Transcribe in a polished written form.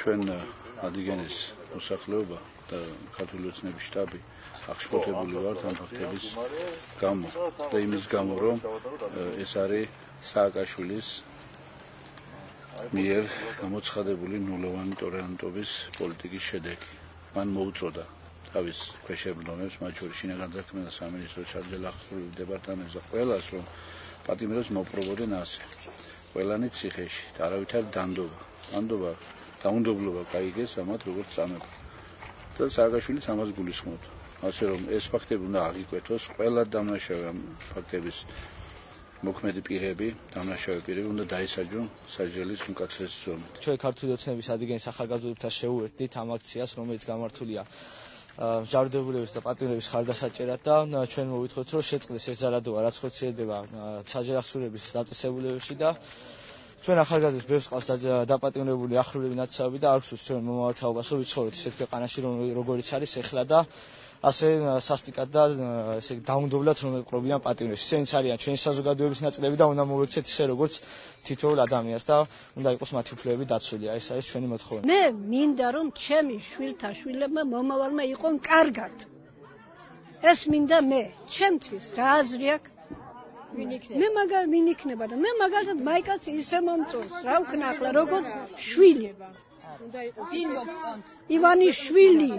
ჩვენ Adigeni's მოსახლეობა და ქართული ოცნების შტაბი აღშფოთებული ვართ ამ ფაქტების გამო და იმის გამო რომ ეს არის სააკაშვილის მიერ გამოცხადებული ნულოვანი ტოლერანტობის პოლიტიკის შედეგი. მან მოუწოდა თავის ქვეშევრდომებს, მათ შორის შინაგან საქმეთა სამინისტროს ჩარჯველ-აღსრულებელ დეპარტამენტს ყველას, რომ პატიმრებს მოპრობოდნენ ასე. ყველანი ციხეში და არავითარ დანდობა დაუნდობლობა გაიგეს ამათ როგორც წამება. და სააკაშვილიც ამას გულისხმობდა. ასე რომ ეს ფაქტები უნდა აღიკვეთოს, ყველა დამნაშავე ამ ფაქტების მოქმედი პირები, დამნაშავე პირები უნდა დაესაჯონ სასჯელის უმკაცრესი ზომით. ჩვენ ქართული ოცნების Adigeni's ახალგაზრდობთან შევუერთდით ამ აქციას, რომელიც გამართულია ჯარდებულების და პატიმრების ხარდასაჭერად და ჩვენ მოვითხოვთ, რომ შეწყდეს ეს ზარადოა, რაც ხორციელდება საჯარო-აღსრულების დაწესებულებებში და ჩვენ ახალგაზრდებს ბევრს ყავს დაპატიმრებული ახლობლები ნაცნობი და არ გვსურს ჩვენ მომავალთაობას, რომ ვიცხოვროთ ისეთ ქვეყანაში, როგორიც არის ეხლა და ასე სასტიკად და ესე დაუნდობლად რომ ეპყრობიან პატიმრებს. ისინიც არიან ჩვენი საზოგადოების ნაწილები და უნდა მოვექცეთ ისე როგორც თითოეულ ადამიანს და უნდა იყოს მათი უფლებები დაცული. ეს არის ჩვენი მოთხოვნა. მე მინდა რომ ჩემი შვილთა შვილებმა მომავალმა იყონ კარგად. ეს მინდა მე. ჩემთვის რა აზრი აქვს? ვინ იქნება და მე მაგალითად მაიკაცი ისე მომწონს. რა ვქნა ახლა როგორც შვილი. უნდა იყოს ვინ მოგწონთ? ივანიშვილი.